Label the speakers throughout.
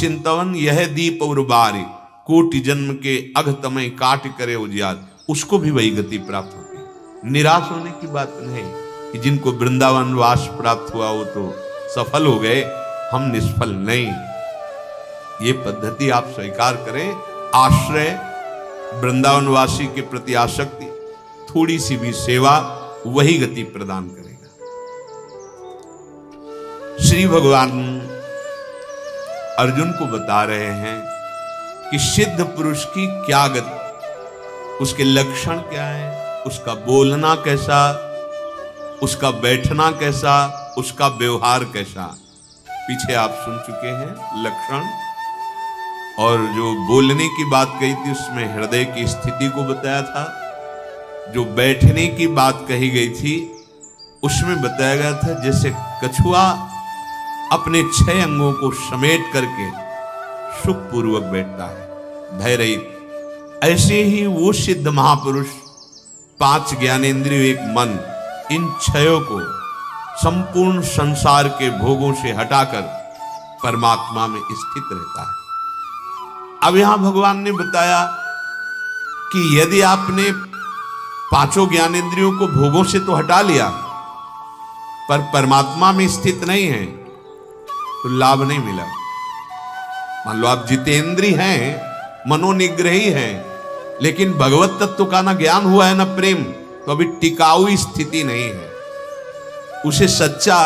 Speaker 1: चिंतवन यह दीप और बारी, कोटि जन्म के अघ तमय काट करे उजियार, उसको भी वही गति प्राप्त होती है। निराश होने की बात नहीं कि जिनको वृंदावन वास प्राप्त हुआ वो तो सफल हो गए, हम निष्फल नहीं। ये पद्धति आप स्वीकार करें। आश्रय, वृंदावनवासी के प्रति आसक्ति, थोड़ी सी भी सेवा, वही गति प्रदान करेगा। श्री भगवान अर्जुन को बता रहे हैं कि सिद्ध पुरुष की क्या गति, उसके लक्षण क्या है, उसका बोलना कैसा, उसका बैठना कैसा, उसका व्यवहार कैसा। पीछे आप सुन चुके हैं लक्षण, और जो बोलने की बात कही थी उसमें हृदय की स्थिति को बताया था। जो बैठने की बात कही गई थी उसमें बताया गया था जैसे कछुआ अपने 6 अंगों को समेट करके सुखपूर्वक बैठता है, भय रहित। ऐसे ही वो सिद्ध महापुरुष 5 ज्ञानेंद्रिय, एक मन, इन 6 को संपूर्ण संसार के भोगों से हटाकर परमात्मा में स्थित रहता है। अब यहां भगवान ने बताया कि यदि आपने 5 ज्ञानेंद्रियों को भोगों से तो हटा लिया पर परमात्मा में स्थित नहीं है तो लाभ नहीं मिला। मान लो आप जितेंद्री हैं, मनोनिग्रही हैं, लेकिन भगवत तत्व का ना ज्ञान हुआ है ना प्रेम, तो अभी टिकाऊ स्थिति नहीं है। उसे सच्चा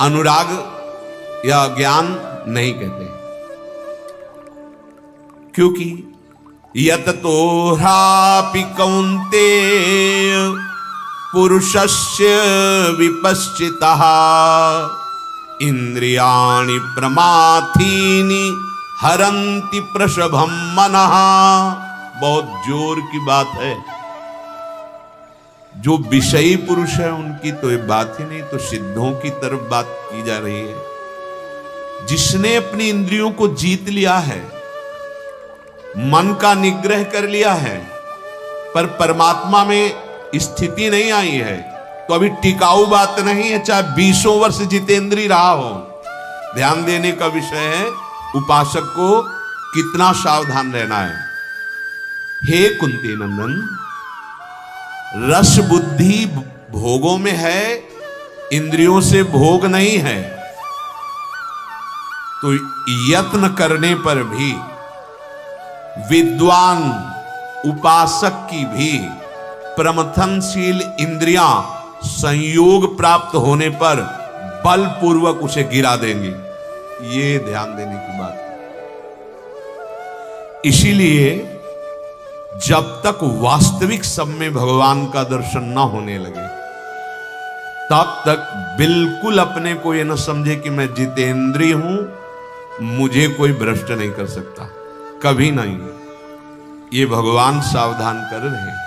Speaker 1: अनुराग या ज्ञान नहीं कहते, क्योंकि यततो ह्रापि कौन्तेय पुरुषस्य विपश्चितः इंद्रियाणि प्रमाथीनि हरन्ति प्रसभं मनः। बहुत जोर की बात है। जो विषयी पुरुष है उनकी तो ये बात ही नहीं, तो सिद्धों की तरफ बात की जा रही है। जिसने अपनी इंद्रियों को जीत लिया है, मन का निग्रह कर लिया है, पर परमात्मा में स्थिति नहीं आई है, तो अभी टिकाऊ बात नहीं है, चाहे 20 वर्ष जितेंद्री रहा हो। ध्यान देने का विषय है उपासक को कितना सावधान रहना है। हे कुंती नंदन, रस बुद्धि भोगों में है, इंद्रियों से भोग नहीं है, तो यत्न करने पर भी विद्वान उपासक की भी प्रमथनशील इंद्रियां संयोग प्राप्त होने पर बलपूर्वक उसे गिरा देंगी। ये ध्यान देने की बात है। इसीलिए जब तक वास्तविक सब में भगवान का दर्शन ना होने लगे तब तक बिल्कुल अपने को यह न समझे कि मैं जितेंद्रिय हूं, मुझे कोई भ्रष्ट नहीं कर सकता, कभी नहीं। ये भगवान सावधान कर रहे हैं।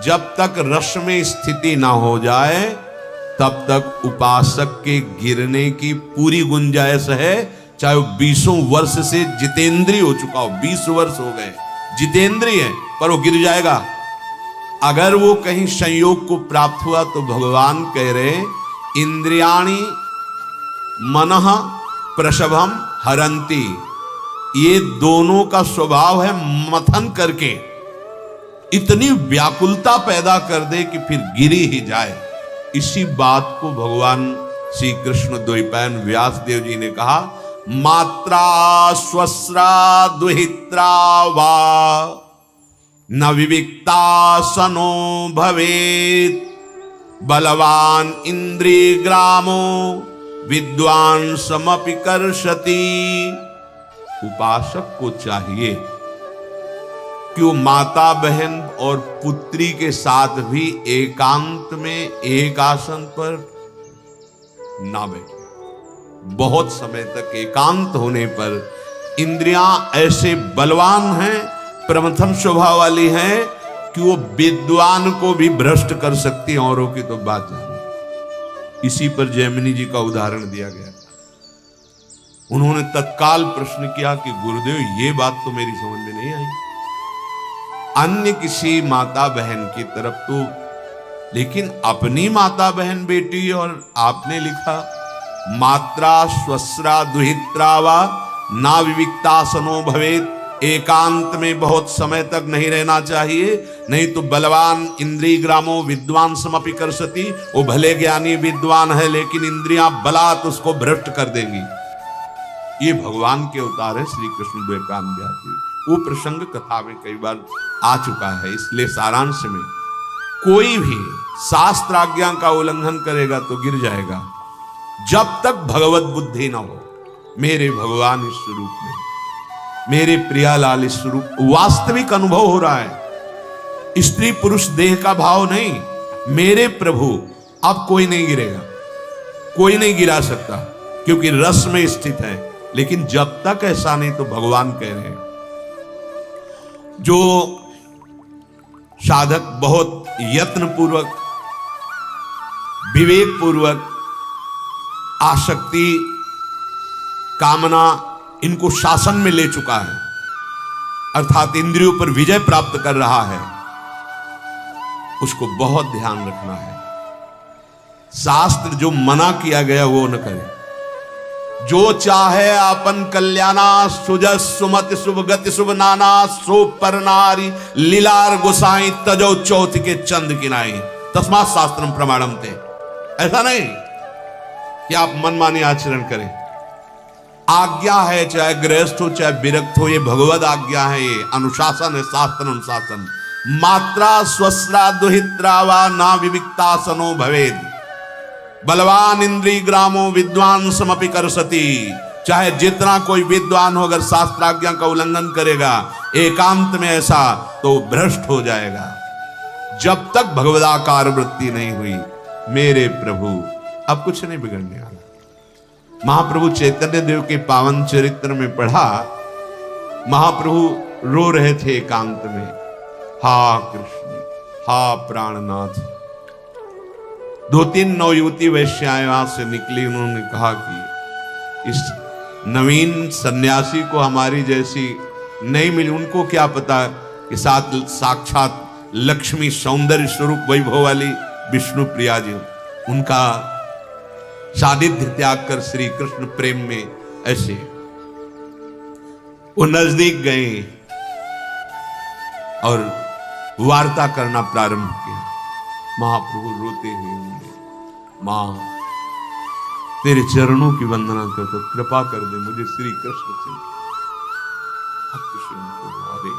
Speaker 1: जब तक रस में स्थिति ना हो जाए तब तक उपासक के गिरने की पूरी गुंजाइश है, चाहे वो 20 वर्ष से जितेंद्रिय हो चुका हो, 20 वर्ष हो गए जितेंद्रिय है, पर वो गिर जाएगा। अगर वो कहीं संयोग को प्राप्त हुआ तो भगवान कह रहे इंद्रियाणि मनः प्रसभम हरंती। ये दोनों का स्वभाव है मथन करके इतनी व्याकुलता पैदा कर दे कि फिर गिरी ही जाए। इसी बात को भगवान श्री कृष्ण द्वैपायन व्यास देव जी ने कहा, मात्रा स्वस्रा दुहित्रा वा न विविक्ता सनो भवेत्, बलवान इंद्रिय ग्रामो विद्वान समपि कर्षति। उपासक को चाहिए कि वो माता बहन और पुत्री के साथ भी एकांत में एक आसन पर ना बैठे। बहुत समय तक एकांत होने पर इंद्रियां ऐसे बलवान हैं, प्रमथन स्वभाव वाली हैं कि वो विद्वान को भी भ्रष्ट कर सकती हैं, औरों की तो बात जाने। इसी पर जैमिनी जी का उदाहरण दिया गया। उन्होंने तत्काल प्रश्न किया कि गुरुदेव ये बात तो मेरी समझ में नहीं आई, अन्य किसी माता बहन की तरफ तो, लेकिन अपनी माता बहन बेटी और आपने लिखा मात्रा स्वस्रा दुहित्रा वा ना विविक्तासनो भवेत। एकांत में बहुत समय तक नहीं रहना चाहिए, नहीं तो बलवान इंद्रिय ग्रामो विद्वान समपि करसति। वो भले ज्ञानी विद्वान है लेकिन इंद्रियां बलात् उसको भ्रष्ट कर देंगी। ये भगवान के अवतार है श्री कृष्ण द्वैपायन व्यास। वो प्रसंग कथा में कई बार आ चुका है, इसलिए सारांश में कोई भी शास्त्र आज्ञा का उल्लंघन करेगा तो गिर जाएगा। जब तक भगवत बुद्धि ना हो, मेरे भगवान इस स्वरूप में, मेरे प्रियालाल इस स्वरूप, वास्तविक अनुभव हो रहा है, स्त्री पुरुष देह का भाव नहीं, मेरे प्रभु। अब कोई नहीं गिरेगा, कोई नहीं गिरा सकता क्योंकि रस में स्थित है। लेकिन जब तक ऐसा नहीं तो भगवान कह रहे हैं, जो साधक बहुत यत्न पूर्वक विवेक पूर्वक आसक्ति कामना इनको शासन में ले चुका है, अर्थात इंद्रियों पर विजय प्राप्त कर रहा है, उसको बहुत ध्यान रखना है। शास्त्र जो मना किया गया वो न करे। जो चाहे आपन कल्याणा सुजस सुमति शुभ गति शुभ नाना सो पर नारी लीलार गोसाई तजो चौथ के चंद किनाई तस्मात् शास्त्रम प्रमाणम थे। ऐसा नहीं कि आप मनमानी आचरण करें। आज्ञा है, चाहे गृहस्थ हो चाहे विरक्त हो, ये भगवद आज्ञा है, ये अनुशासन है, शास्त्र अनुशासन। मात्रा स्वस्रा दुहित्रा वा ना विविक्तासनो भवेद। बलवान इंद्रिय ग्रामो विद्वान समपि करसति। चाहे जितना कोई विद्वान हो, अगर शास्त्राज्ञा का उल्लंघन करेगा एकांत में ऐसा, तो भ्रष्ट हो जाएगा। जब तक भगवदाकार वृत्ति नहीं हुई, मेरे प्रभु, अब कुछ नहीं बिगड़ने वाला। महाप्रभु चैतन्य देव के पावन चरित्र में पढ़ा, महाप्रभु रो रहे थे एकांत में, हा कृष्ण, हा प्राणनाथ। 2-3 नवयुवती वैश्याएं वहां से निकली। उन्होंने कहा कि इस नवीन सन्यासी को हमारी जैसी नहीं मिली। उनको क्या पता कि साक्षात लक्ष्मी सौंदर्य स्वरूप वैभव वाली विष्णु प्रिया जी, उनका सानिध्य त्याग कर श्री कृष्ण प्रेम में ऐसे वो नजदीक गए और वार्ता करना प्रारंभ किया। महाप्रभु रोते हुए बोले, मां तेरे चरणों की वंदना कर, तो कृपा कर दे मुझे श्री कृष्ण से। अरे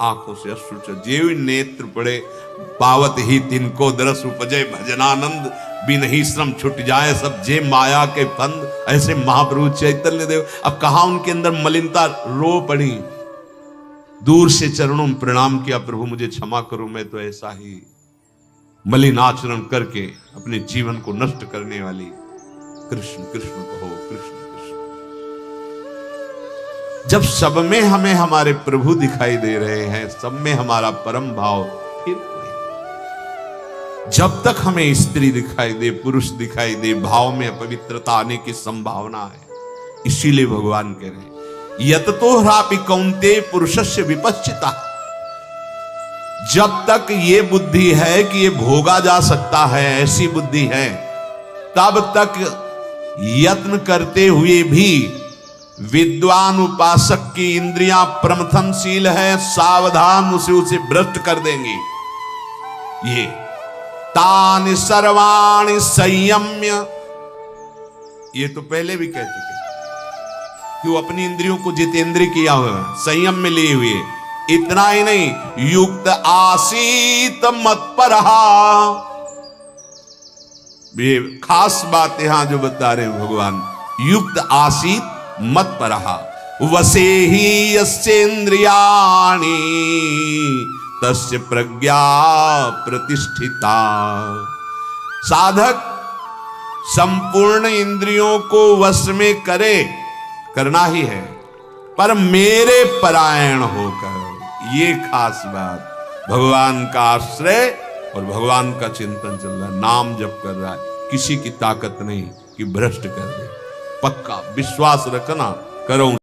Speaker 1: आंखों से अश्रु जेव नेत्र पड़े, पावत ही तिनको दरस उपजय भजनानंद, बिन ही श्रम छुट जाए सब जे माया के फंद। ऐसे महाप्रभु चैतन्य देव, अब कहा उनके अंदर मलिनता रो पड़ी। दूर से चरणों में प्रणाम किया, प्रभु मुझे क्षमा करो, मैं तो ऐसा ही मलिन आचरण करके अपने जीवन को नष्ट करने वाली। कृष्ण कृष्ण कहो, कृष्ण कृष्ण। जब सब में हमें हमारे प्रभु दिखाई दे रहे हैं, सब में हमारा परम भाव, फिर जब तक हमें स्त्री दिखाई दे, पुरुष दिखाई दे, भाव में अपवित्रता आने की संभावना है। इसीलिए भगवान कह रहे हैं, यततो ह्रापि कौन्ते पुरुषस्य विपश्चिता। जब तक ये बुद्धि है कि ये भोगा जा सकता है, ऐसी बुद्धि है, तब तक यत्न करते हुए भी विद्वान उपासक की इंद्रियां प्रमथनशील है, सावधान उसे भ्रष्ट कर देंगी। ये तानि सर्वाणि संयम्य, ये तो पहले भी कह चुके कि वो अपनी इंद्रियों को जितेंद्रिय किया हुआ, संयम में लिए हुए। इतना ही नहीं, युक्त आसीत मत्परहा। ये खास बात यहां जो बता रहे हैं भगवान, युक्त आसीत मत्परहा वसे ही यस्येन्द्रियाणि तस्य प्रज्ञा प्रतिष्ठिता। साधक संपूर्ण इंद्रियों को वश में करे, करना ही है, पर मेरे परायण होकर। ये खास बात, भगवान का आश्रय और भगवान का चिंतन चल रहा है, नाम जप कर रहा है, किसी की ताकत नहीं कि भ्रष्ट कर दे। पक्का विश्वास रखना, करो।